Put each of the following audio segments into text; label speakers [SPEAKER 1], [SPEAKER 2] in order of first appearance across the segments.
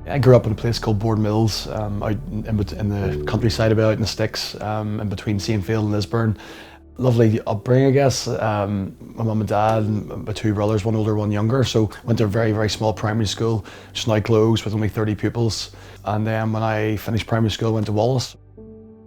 [SPEAKER 1] I grew up in a place called Bournemills, out in the countryside, about out in the sticks, in between Saintfield and Lisburn. Lovely upbringing, I guess. My mum and dad and my two brothers, one older, one younger. So went to a very, very small primary school, just now closed, with only 30 pupils. And then when I finished primary school, I went to Wallace.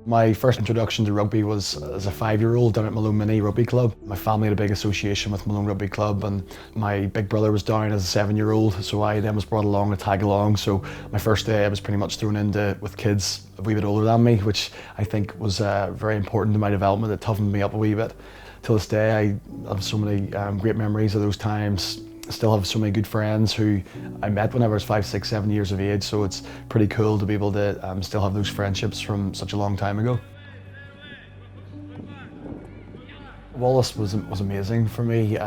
[SPEAKER 1] My first introduction to rugby was as a 5-year-old down at Malone Mini Rugby Club. My family had a big association with Malone Rugby Club, and my big brother was down as a 7-year-old, so I then was brought along to tag along. So my first day I was pretty much thrown into with kids a wee bit older than me, which I think was very important to my development. It toughened me up a wee bit. Till this day I have so many great memories of those times. I still have so many good friends who I met when I was 5, 6, 7 years of age, so it's pretty cool to be able to still have those friendships from such a long time ago. Wallace was amazing for me.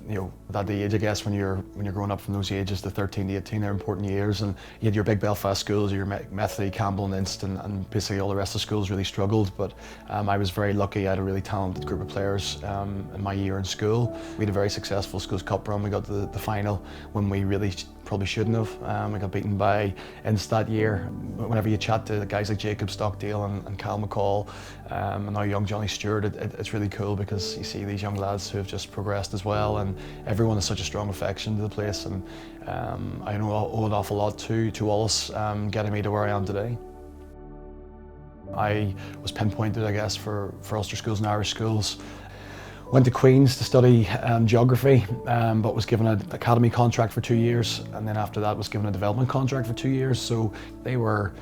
[SPEAKER 1] You know, at the age, I guess, when you're growing up from those ages, the 13 to 18, they're important years, and you had your big Belfast schools, your Methodie, Campbell and Inst, and basically all the rest of the schools really struggled, but I was very lucky. I had a really talented group of players in my year in school. We had a very successful schools cup run. We got to the final when we really probably shouldn't have. We got beaten by Inst that year. Whenever you chat to the guys like Jacob Stockdale and Cal McCall, and now young Johnny Stewart, it's really cool because you see these young lads who have just progressed as well, and everyone has such a strong affection to the place, and I owe an awful lot to Wallace getting me to where I am today. I was pinpointed, I guess, for Ulster schools and Irish schools. Went to Queen's to study geography, but was given an academy contract for 2 years, and then after that was given a development contract for 2 years. So they were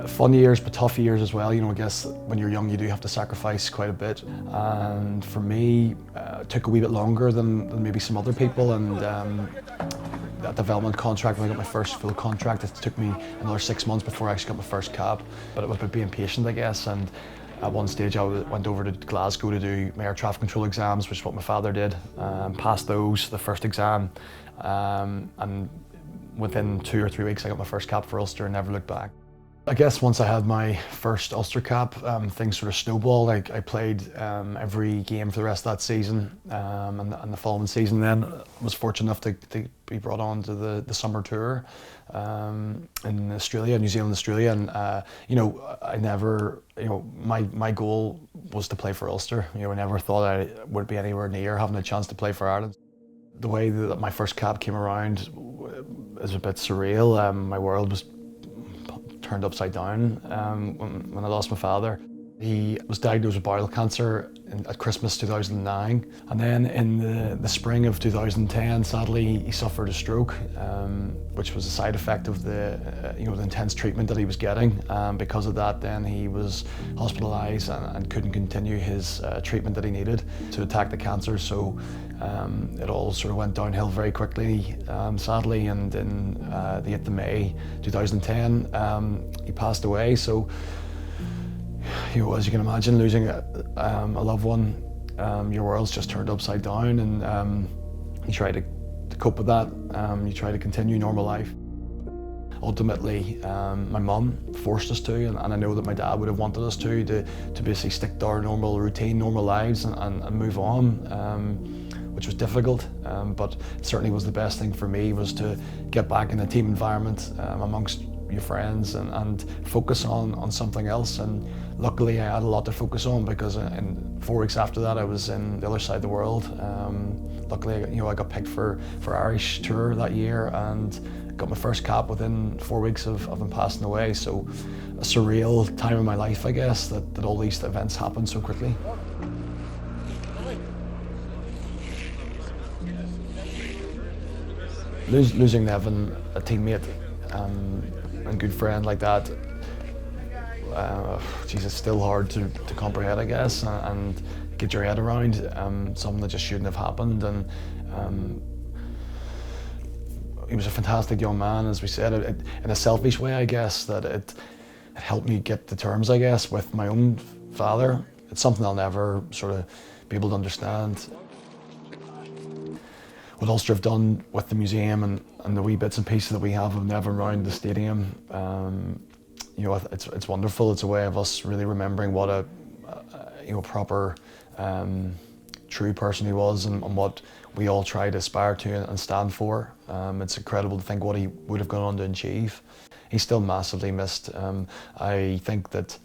[SPEAKER 1] fun years, but tough years as well. You know, I guess when you're young, you do have to sacrifice quite a bit. And for me, it took a wee bit longer than maybe some other people. And that development contract, when I got my first full contract, it took me another 6 months before I actually got my first cap. But it was about being patient, I guess. And at one stage, I went over to Glasgow to do my air traffic control exams, which is what my father did. Passed those, the first exam, and within 2 or 3 weeks, I got my first cap for Ulster and never looked back. I guess once I had my first Ulster cap, things sort of snowballed. I played every game for the rest of that season, and the following season then was fortunate enough to be brought on to the summer tour in Australia, New Zealand, Australia, and you know, I never, you know, my goal was to play for Ulster. You know, I never thought I would be anywhere near having a chance to play for Ireland. The way that my first cap came around is a bit surreal. My world was turned upside down when I lost my father. He was diagnosed with bowel cancer at Christmas 2009, and then in the spring of 2010, sadly, he suffered a stroke, which was a side effect of the intense treatment that he was getting. Because of that, then he was hospitalised and couldn't continue his treatment that he needed to attack the cancer. So it all sort of went downhill very quickly, sadly, and in the 8th of May 2010, he passed away. So, you know, as you can imagine, losing a loved one, your world's just turned upside down, and you try to cope with that. You try to continue normal life. Ultimately, my mum forced us to, and I know that my dad would have wanted us to basically stick to our normal routine, normal lives, and move on, which was difficult, but it certainly was the best thing for me, was to get back in a team environment amongst your friends and focus on something else. And luckily I had a lot to focus on, because in 4 weeks after that I was in the other side of the world. Luckily, you know, I got picked for Irish tour that year and got my first cap within 4 weeks of him passing away. So a surreal time in my life, I guess, that all these events happened so quickly. Losing Nevin, a teammate and good friend like that, geez, it's still hard to comprehend, I guess, and get your head around. Something that just shouldn't have happened. And he was a fantastic young man, as we said, in a selfish way, I guess, that it helped me get to terms, I guess, with my own father. It's something I'll never sort of be able to understand. What Ulster have done with the museum and the wee bits and pieces that we have of Nevin around the stadium, you know, it's wonderful. It's a way of us really remembering what a proper true person he was and what we all try to aspire to and stand for. It's incredible to think what he would have gone on to achieve. He's still massively missed. I think that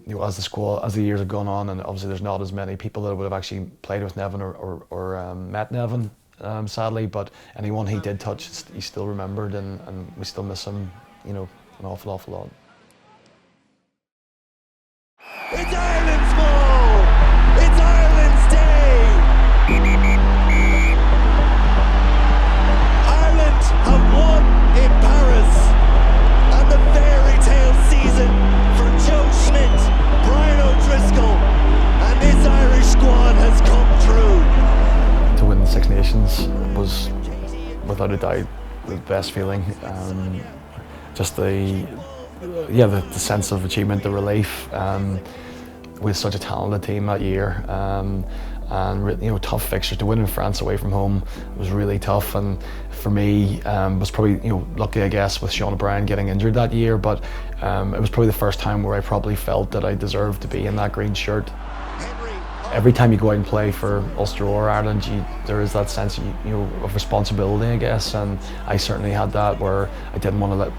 [SPEAKER 1] as the years have gone on, and obviously there's not as many people that would have actually played with Nevin or met Nevin, sadly, but anyone he did touch, he's still remembered, and we still miss him, an awful lot.
[SPEAKER 2] It's Ireland's goal! It's Ireland's day! Ireland have won in Paris, and the fairy tale season for Joe Schmidt, Brian O'Driscoll, and this Irish squad has come true.
[SPEAKER 1] To win the Six Nations was, without a doubt, the best feeling. Just the sense of achievement, the relief. With such a talented team that year, and tough fixtures. To win in France away from home was really tough, and for me was probably lucky, I guess, with Sean O'Brien getting injured that year, but it was probably the first time where I probably felt that I deserved to be in that green shirt. Every time you go out and play for Ulster or Ireland, there is that sense of responsibility, I guess, and I certainly had that, where I didn't want to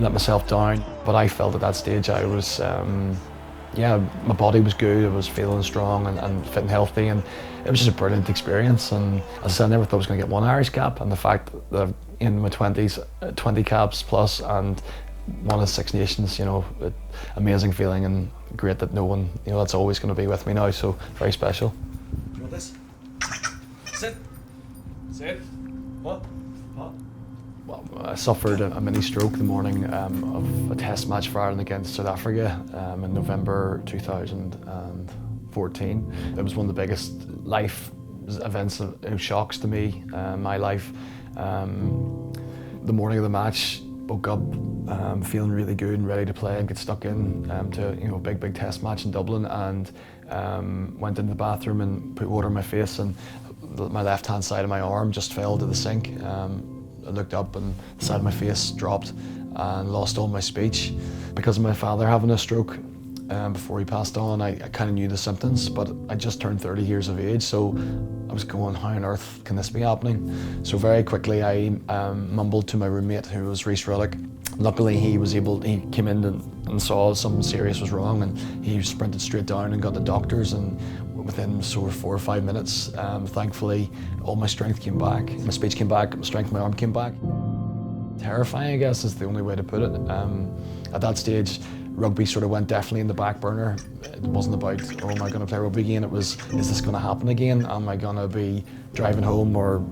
[SPEAKER 1] let myself down, but I felt at that stage I was my body was good, I was feeling strong and fit and healthy, and it was just a brilliant experience. And as I said, I never thought I was going to get one Irish cap, and the fact that in my 20s, 20 caps plus and won a Six Nations, amazing feeling, and great that no one, that's always going to be with me now, so very special.
[SPEAKER 3] You want this? Sit. Sit. What?
[SPEAKER 1] Well, I suffered a mini stroke the morning of a test match for Ireland against South Africa in November 2014. It was one of the biggest life events, shocks to me, my life. The morning of the match, woke up feeling really good and ready to play and get stuck in to a big test match in Dublin, and went into the bathroom and put water on my face, and my left hand side of my arm just fell to the sink. I looked up and the side of my face dropped and lost all my speech. Because of my father having a stroke before he passed on, I kind of knew the symptoms, but I just turned 30 years of age, so I was going, how on earth can this be happening? So very quickly I mumbled to my roommate, who was Rhys Ruddock. Luckily he came in and saw something serious was wrong, and he sprinted straight down and got the doctors, and within sort of 4 or 5 minutes, thankfully, all my strength came back. My speech came back, my strength in my arm came back. Terrifying, I guess, is the only way to put it. At that stage, rugby sort of went definitely in the back burner. It wasn't about, oh, am I going to play rugby again? It was, is this going to happen again? Am I going to be driving home or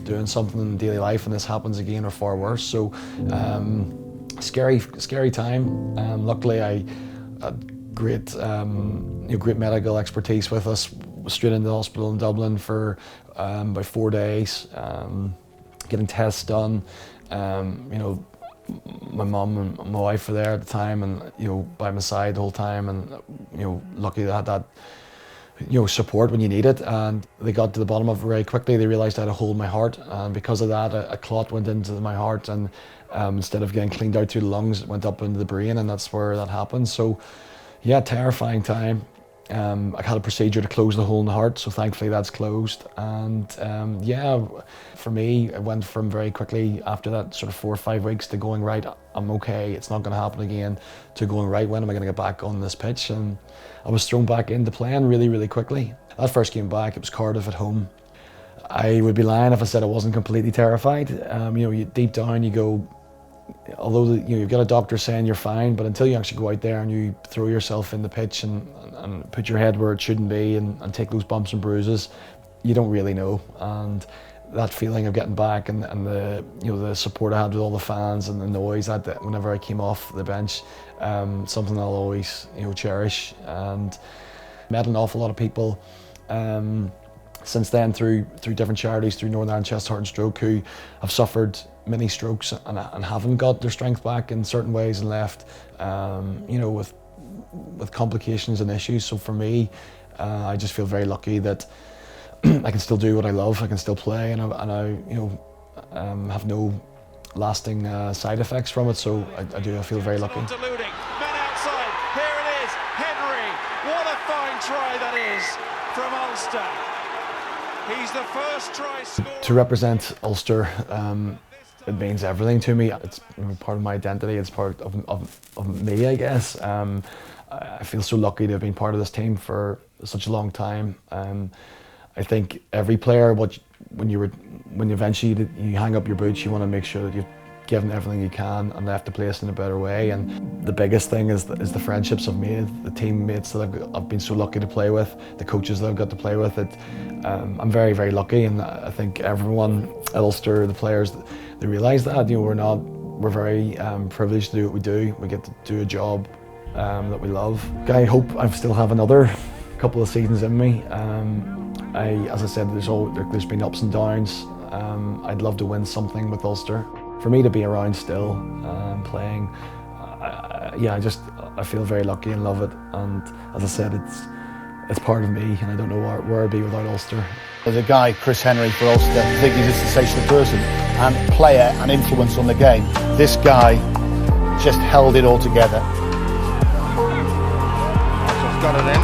[SPEAKER 1] doing something in daily life and this happens again, or far worse? So, scary time. Luckily, I had great medical expertise with us. Straight into the hospital in Dublin for about 4 days, getting tests done. My mum and my wife were there at the time, and by my side the whole time, and lucky I had that support when you need it. And they got to the bottom of it very quickly. They realised I had a hole in my heart, and because of that, a clot went into my heart, and instead of getting cleaned out through the lungs, it went up into the brain, and that's where that happened. So, yeah, terrifying time. I had a procedure to close the hole in the heart, so thankfully that's closed. And for me, it went from very quickly after that sort of 4 or 5 weeks to going, right, I'm okay, it's not going to happen again, to going, right, when am I going to get back on this pitch? And I was thrown back into playing really quickly. That first game back, it was Cardiff at home. I would be lying if I said I wasn't completely terrified. Deep down you go, although you've got a doctor saying you're fine, but until you actually go out there and you throw yourself in the pitch and put your head where it shouldn't be and take those bumps and bruises, you don't really know. And that feeling of getting back and the the support I had with all the fans and the noise that whenever I came off the bench, something I'll always cherish. And met an awful lot of people since then through different charities, through Northern Ireland Chest, Heart and Stroke, who have suffered many strokes and haven't got their strength back in certain ways and left with complications and issues. So for me, I just feel very lucky that I can still do what I love. I can still play, and I have no lasting side effects from it. So I feel very lucky.
[SPEAKER 2] Men outside, here it is, Henry. What a fine try that is from Ulster.
[SPEAKER 4] He's the first try scorer.
[SPEAKER 1] To represent Ulster, it means everything to me. It's part of my identity. It's part of me, I guess. I feel so lucky to have been part of this team for such a long time. I think every player, when you eventually you hang up your boots, you want to make sure that you've given everything you can and left the place in a better way. And the biggest thing is the friendships I've made, the teammates that I've been so lucky to play with, the coaches that I've got to play with. I'm very, very lucky, and I think everyone at Ulster, the players, they realise that. We're very privileged to do what we do. We get to do a job that we love. I hope I still have another couple of seasons in me. As I said, there's been ups and downs. I'd love to win something with Ulster. For me to be around still, playing, I feel very lucky and love it. And as I said, it's part of me, and I don't know where I'd be without Ulster.
[SPEAKER 5] There's a guy, Chris Henry for Ulster. I think he's a sensational person and player and influence on the game. This guy just held it all together.
[SPEAKER 4] Got it in.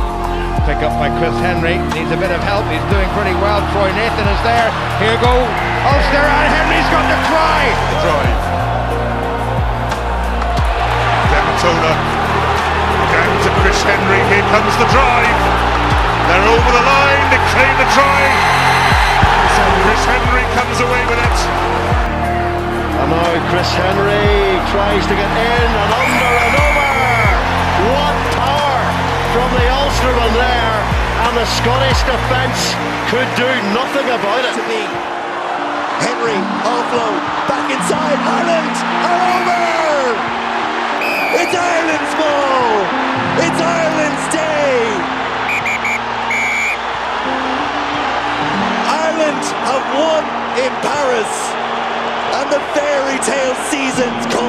[SPEAKER 4] Pick up by Chris Henry. Needs a bit of help. He's doing pretty well. Troy Nathan is there. Here go Ulster, and Henry's got the try.
[SPEAKER 6] Drive. Dematona down to Chris Henry. Here comes the drive. They're over the line. They claim the try. So Chris Henry comes away with it.
[SPEAKER 5] And now Chris Henry tries to get in and under and over. What power from the Ulsterman there, and the Scottish defence could do nothing about it.
[SPEAKER 2] To me, Henry offload back inside. Ireland are over. It's Ireland's ball. It's Ireland's day. Ireland have won in Paris, and the fairy tale season's come.